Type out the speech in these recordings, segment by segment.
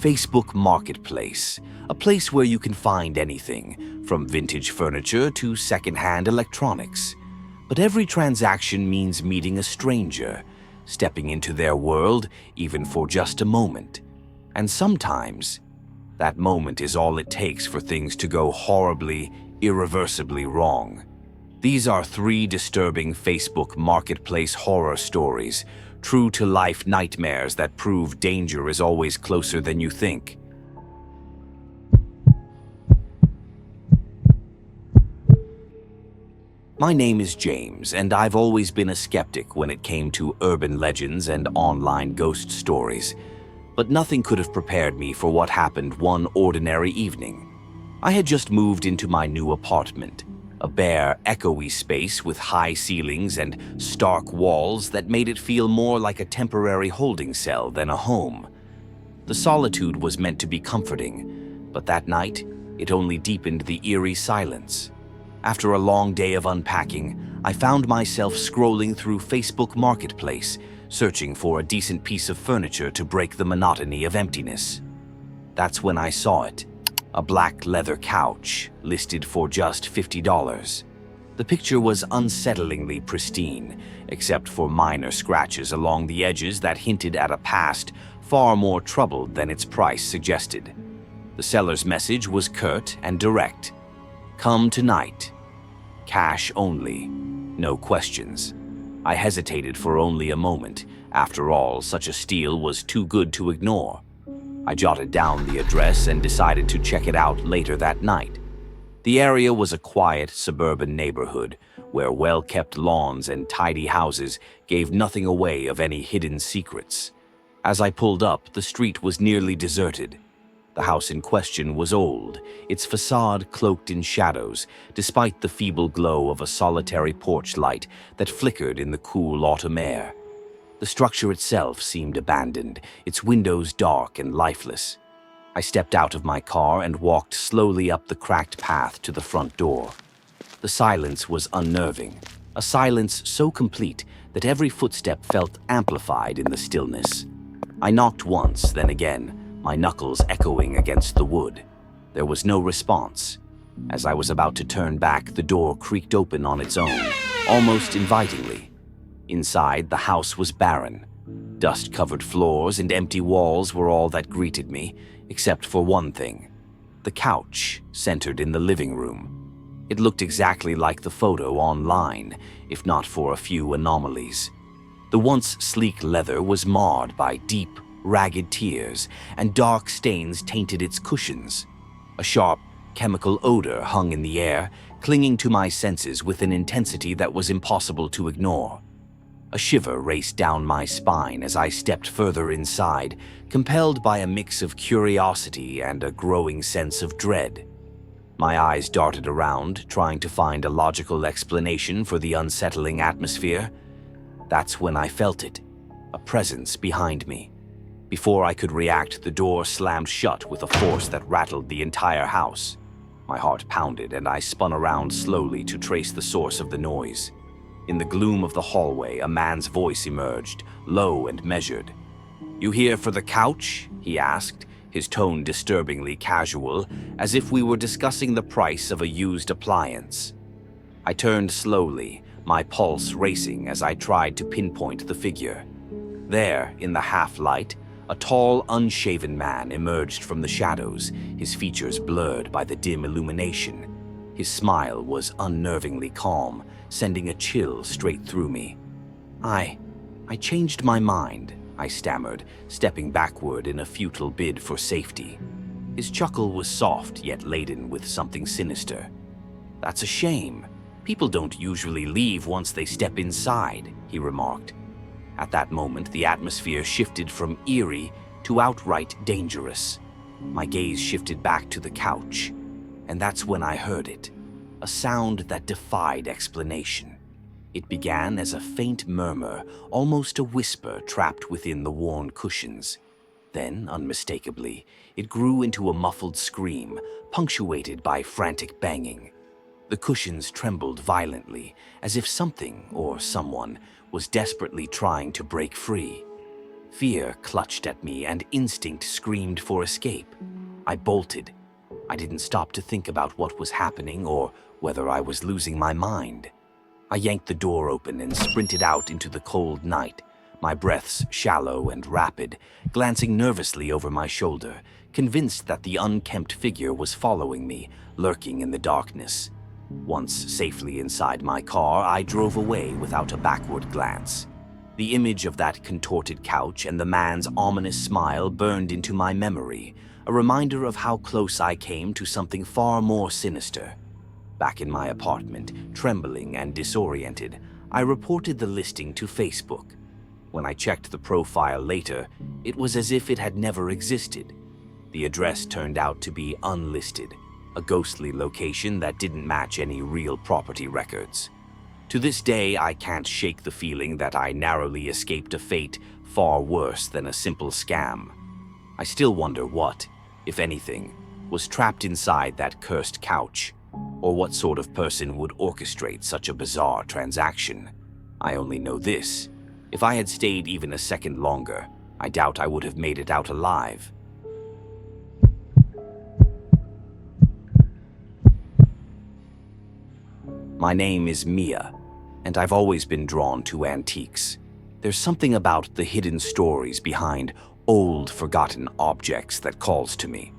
Facebook Marketplace, a place where you can find anything, from vintage furniture to secondhand electronics. But every transaction means meeting a stranger, stepping into their world even for just a moment. And sometimes, that moment is all it takes for things to go horribly, irreversibly wrong. These are 3 disturbing Facebook Marketplace horror stories, true-to-life nightmares that prove danger is always closer than you think. My name is James, and I've always been a skeptic when it came to urban legends and online ghost stories. But nothing could have prepared me for what happened one ordinary evening. I had just moved into my new apartment, a bare, echoey space with high ceilings and stark walls that made it feel more like a temporary holding cell than a home. The solitude was meant to be comforting, but that night, it only deepened the eerie silence. After a long day of unpacking, I found myself scrolling through Facebook Marketplace, searching for a decent piece of furniture to break the monotony of emptiness. That's when I saw it. A black leather couch, listed for just $50. The picture was unsettlingly pristine, except for minor scratches along the edges that hinted at a past far more troubled than its price suggested. The seller's message was curt and direct. "Come tonight. Cash only. No questions." I hesitated for only a moment. After all, such a steal was too good to ignore. I jotted down the address and decided to check it out later that night. The area was a quiet, suburban neighborhood where well-kept lawns and tidy houses gave nothing away of any hidden secrets. As I pulled up, the street was nearly deserted. The house in question was old, its facade cloaked in shadows, despite the feeble glow of a solitary porch light that flickered in the cool autumn air. The structure itself seemed abandoned, its windows dark and lifeless. I stepped out of my car and walked slowly up the cracked path to the front door. The silence was unnerving, a silence so complete that every footstep felt amplified in the stillness. I knocked once, then again, my knuckles echoing against the wood. There was no response. As I was about to turn back, the door creaked open on its own, almost invitingly. Inside, the house was barren. Dust-covered floors and empty walls were all that greeted me, except for one thing: the couch centered in the living room. It looked exactly like the photo online, if not for a few anomalies. The once sleek leather was marred by deep, ragged tears, and dark stains tainted its cushions. A sharp, chemical odor hung in the air, clinging to my senses with an intensity that was impossible to ignore. A shiver raced down my spine as I stepped further inside, compelled by a mix of curiosity and a growing sense of dread. My eyes darted around, trying to find a logical explanation for the unsettling atmosphere. That's when I felt it, a presence behind me. Before I could react, the door slammed shut with a force that rattled the entire house. My heart pounded, and I spun around slowly to trace the source of the noise. In the gloom of the hallway, a man's voice emerged, low and measured. "You here for the couch?" he asked, his tone disturbingly casual, as if we were discussing the price of a used appliance. I turned slowly, my pulse racing as I tried to pinpoint the figure. There, in the half-light, a tall, unshaven man emerged from the shadows, his features blurred by the dim illumination. His smile was unnervingly calm, sending a chill straight through me. I changed my mind," I stammered, stepping backward in a futile bid for safety. His chuckle was soft, yet laden with something sinister. "That's a shame. People don't usually leave once they step inside," he remarked. At that moment, the atmosphere shifted from eerie to outright dangerous. My gaze shifted back to the couch, and that's when I heard it, a sound that defied explanation. It began as a faint murmur, almost a whisper trapped within the worn cushions. Then, unmistakably, it grew into a muffled scream, punctuated by frantic banging. The cushions trembled violently, as if something or someone was desperately trying to break free. Fear clutched at me and instinct screamed for escape. I bolted. I didn't stop to think about what was happening or whether I was losing my mind. I yanked the door open and sprinted out into the cold night, my breaths shallow and rapid, glancing nervously over my shoulder, convinced that the unkempt figure was following me, lurking in the darkness. Once safely inside my car, I drove away without a backward glance. The image of that contorted couch and the man's ominous smile burned into my memory, a reminder of how close I came to something far more sinister. Back in my apartment, trembling and disoriented, I reported the listing to Facebook. When I checked the profile later, it was as if it had never existed. The address turned out to be unlisted, a ghostly location that didn't match any real property records. To this day, I can't shake the feeling that I narrowly escaped a fate far worse than a simple scam. I still wonder what, if anything, was trapped inside that cursed couch, or what sort of person would orchestrate such a bizarre transaction. I only know this: if I had stayed even a second longer, I doubt I would have made it out alive. My name is Mia, and I've always been drawn to antiques. There's something about the hidden stories behind old, forgotten objects that calls to me.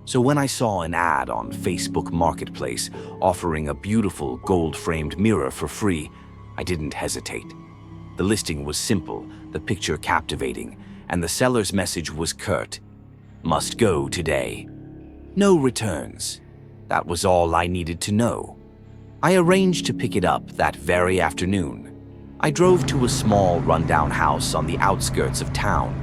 So when I saw an ad on Facebook Marketplace offering a beautiful gold-framed mirror for free, I didn't hesitate. The listing was simple, the picture captivating, and the seller's message was curt: "Must go today. No returns." That was all I needed to know. I arranged to pick it up that very afternoon. I drove to a small, rundown house on the outskirts of town.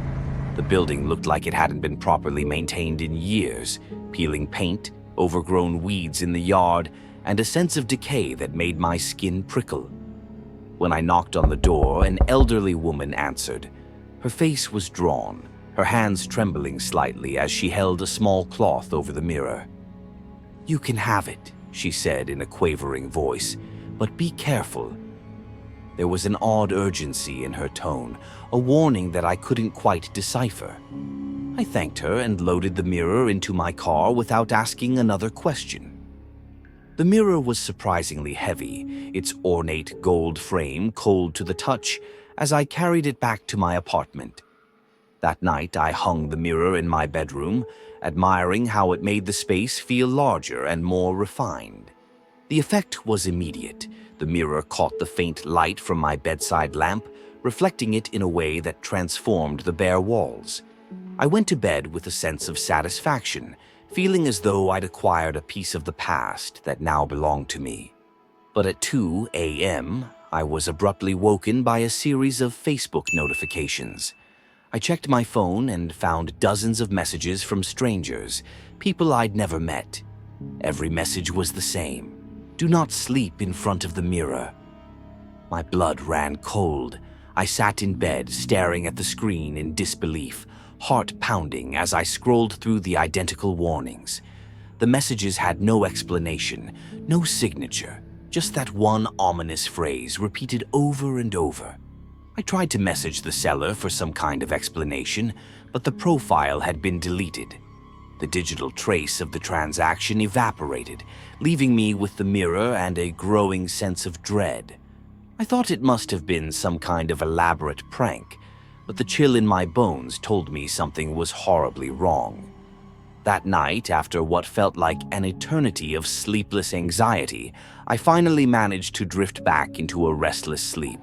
The building looked like it hadn't been properly maintained in years, peeling paint, overgrown weeds in the yard, and a sense of decay that made my skin prickle. When I knocked on the door, an elderly woman answered. Her face was drawn, her hands trembling slightly as she held a small cloth over the mirror. "You can have it," she said in a quavering voice, "but be careful." There was an odd urgency in her tone, a warning that I couldn't quite decipher. I thanked her and loaded the mirror into my car without asking another question. The mirror was surprisingly heavy, its ornate gold frame cold to the touch as I carried it back to my apartment. That night, I hung the mirror in my bedroom, admiring how it made the space feel larger and more refined. The effect was immediate. The mirror caught the faint light from my bedside lamp, reflecting it in a way that transformed the bare walls. I went to bed with a sense of satisfaction, feeling as though I'd acquired a piece of the past that now belonged to me. But at 2 a.m., I was abruptly woken by a series of Facebook notifications. I checked my phone and found dozens of messages from strangers, people I'd never met. Every message was the same: "Do not sleep in front of the mirror." My blood ran cold. I sat in bed, staring at the screen in disbelief, heart pounding as I scrolled through the identical warnings. The messages had no explanation, no signature, just that one ominous phrase repeated over and over. I tried to message the seller for some kind of explanation, but the profile had been deleted. The digital trace of the transaction evaporated, leaving me with the mirror and a growing sense of dread. I thought it must have been some kind of elaborate prank, but the chill in my bones told me something was horribly wrong. That night, after what felt like an eternity of sleepless anxiety, I finally managed to drift back into a restless sleep.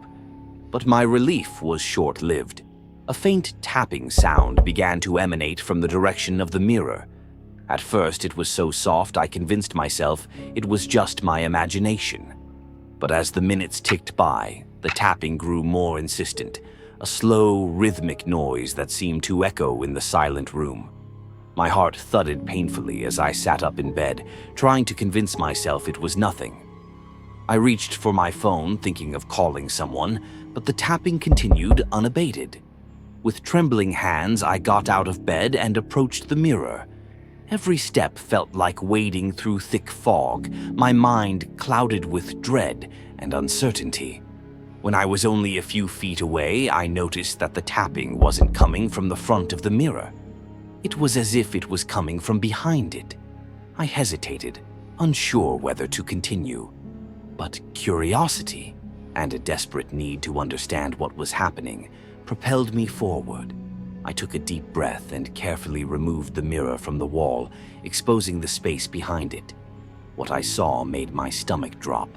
But my relief was short-lived. A faint tapping sound began to emanate from the direction of the mirror. At first, it was so soft I convinced myself it was just my imagination. But as the minutes ticked by, the tapping grew more insistent, a slow, rhythmic noise that seemed to echo in the silent room. My heart thudded painfully as I sat up in bed, trying to convince myself it was nothing. I reached for my phone, thinking of calling someone, but the tapping continued unabated. With trembling hands, I got out of bed and approached the mirror. Every step felt like wading through thick fog, my mind clouded with dread and uncertainty. When I was only a few feet away, I noticed that the tapping wasn't coming from the front of the mirror. It was as if it was coming from behind it. I hesitated, unsure whether to continue. But curiosity and a desperate need to understand what was happening propelled me forward. I took a deep breath and carefully removed the mirror from the wall, exposing the space behind it. What I saw made my stomach drop.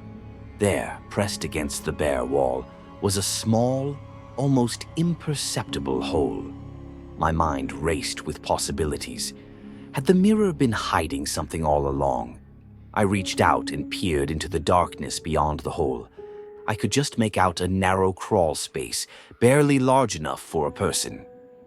There, pressed against the bare wall, was a small, almost imperceptible hole. My mind raced with possibilities. Had the mirror been hiding something all along? I reached out and peered into the darkness beyond the hole. I could just make out a narrow crawl space, barely large enough for a person.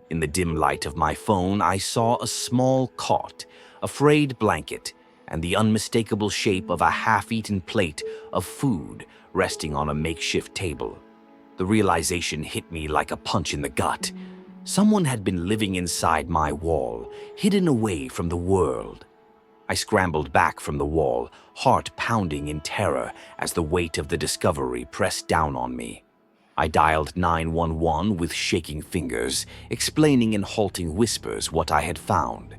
In the dim light of my phone, I saw a small cot, a frayed blanket, and the unmistakable shape of a half-eaten plate of food resting on a makeshift table. The realization hit me like a punch in the gut. Someone had been living inside my wall, hidden away from the world. I scrambled back from the wall, heart pounding in terror as the weight of the discovery pressed down on me. I dialed 911 with shaking fingers, explaining in halting whispers what I had found.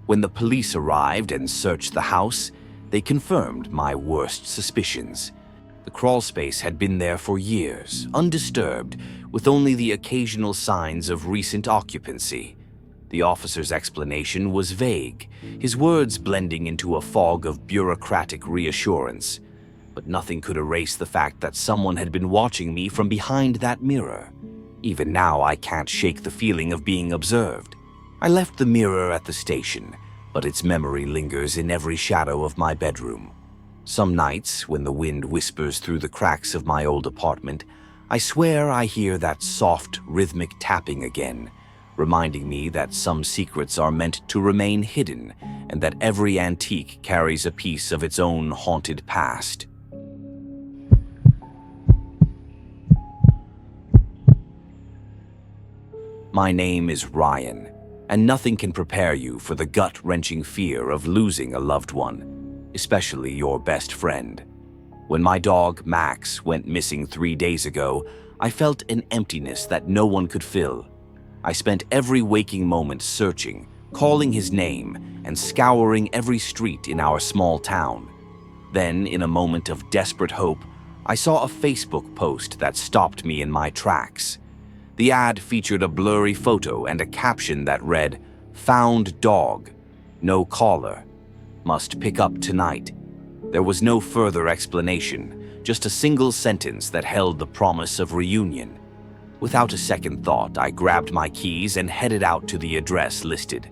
When the police arrived and searched the house, they confirmed my worst suspicions. The crawlspace had been there for years, undisturbed, with only the occasional signs of recent occupancy. The officer's explanation was vague, his words blending into a fog of bureaucratic reassurance. But nothing could erase the fact that someone had been watching me from behind that mirror. Even now, I can't shake the feeling of being observed. I left the mirror at the station, but its memory lingers in every shadow of my bedroom. Some nights, when the wind whispers through the cracks of my old apartment, I swear I hear that soft, rhythmic tapping again, reminding me that some secrets are meant to remain hidden and that every antique carries a piece of its own haunted past. My name is Ryan, and nothing can prepare you for the gut-wrenching fear of losing a loved one, especially your best friend. When my dog, Max, went missing 3 days ago, I felt an emptiness that no one could fill. I spent every waking moment searching, calling his name, and scouring every street in our small town. Then, in a moment of desperate hope, I saw a Facebook post that stopped me in my tracks. The ad featured a blurry photo and a caption that read, "Found dog. No caller. Must pick up tonight." There was no further explanation, just a single sentence that held the promise of reunion. Without a second thought, I grabbed my keys and headed out to the address listed.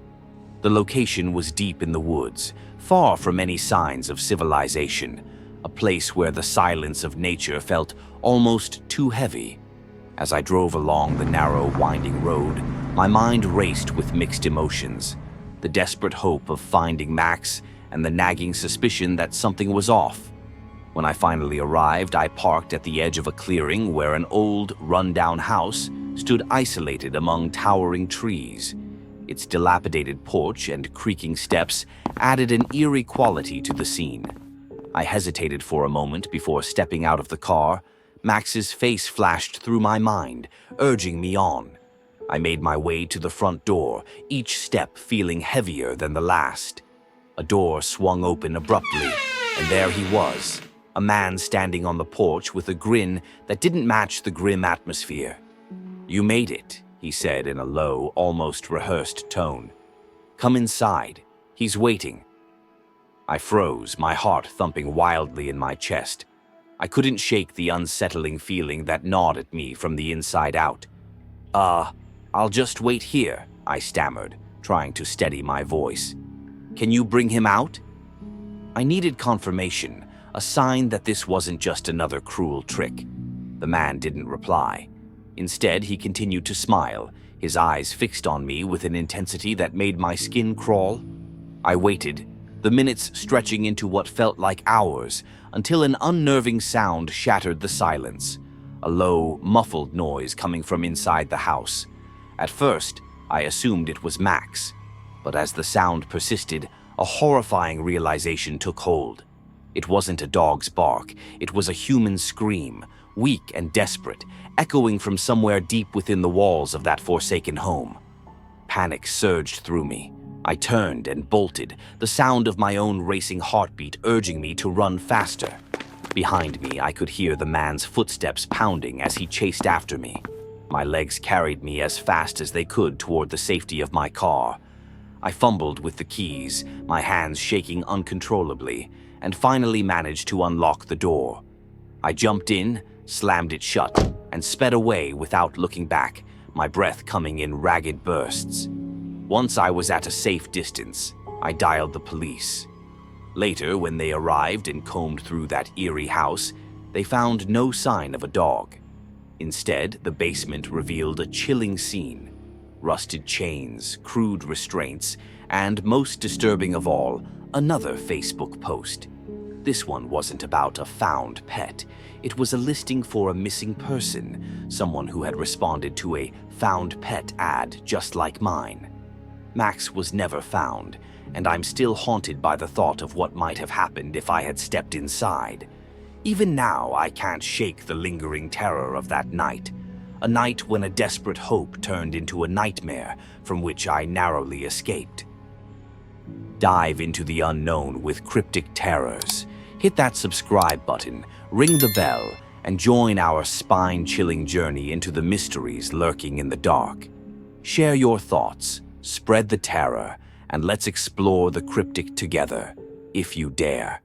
The location was deep in the woods, far from any signs of civilization, a place where the silence of nature felt almost too heavy. As I drove along the narrow, winding road, my mind raced with mixed emotions, the desperate hope of finding Max and the nagging suspicion that something was off. When I finally arrived, I parked at the edge of a clearing where an old, run-down house stood isolated among towering trees. Its dilapidated porch and creaking steps added an eerie quality to the scene. I hesitated for a moment before stepping out of the car. Max's face flashed through my mind, urging me on. I made my way to the front door, each step feeling heavier than the last. A door swung open abruptly, and there he was, a man standing on the porch with a grin that didn't match the grim atmosphere. "You made it," he said in a low, almost rehearsed tone. "Come inside. He's waiting." I froze, my heart thumping wildly in my chest. I couldn't shake the unsettling feeling that gnawed at me from the inside out. I'll just wait here," I stammered, trying to steady my voice. "Can you bring him out?" I needed confirmation, a sign that this wasn't just another cruel trick. The man didn't reply. Instead, he continued to smile, his eyes fixed on me with an intensity that made my skin crawl. I waited, the minutes stretching into what felt like hours, until an unnerving sound shattered the silence, a low, muffled noise coming from inside the house. At first, I assumed it was Max, but as the sound persisted, a horrifying realization took hold. It wasn't a dog's bark, it was a human scream, weak and desperate, echoing from somewhere deep within the walls of that forsaken home. Panic surged through me. I turned and bolted, the sound of my own racing heartbeat urging me to run faster. Behind me, I could hear the man's footsteps pounding as he chased after me. My legs carried me as fast as they could toward the safety of my car. I fumbled with the keys, my hands shaking uncontrollably, and finally managed to unlock the door. I jumped in, slammed it shut, and sped away without looking back, my breath coming in ragged bursts. Once I was at a safe distance, I dialed the police. Later, when they arrived and combed through that eerie house, they found no sign of a dog. Instead, the basement revealed a chilling scene. Rusted chains, crude restraints, and most disturbing of all, another Facebook post. This one wasn't about a found pet. It was a listing for a missing person, someone who had responded to a found pet ad just like mine. Max was never found, and I'm still haunted by the thought of what might have happened if I had stepped inside. Even now, I can't shake the lingering terror of that night. A night when a desperate hope turned into a nightmare from which I narrowly escaped. Dive into the unknown with Cryptic Terrors. Hit that subscribe button, ring the bell, and join our spine-chilling journey into the mysteries lurking in the dark. Share your thoughts, spread the terror, and let's explore the cryptic together, if you dare.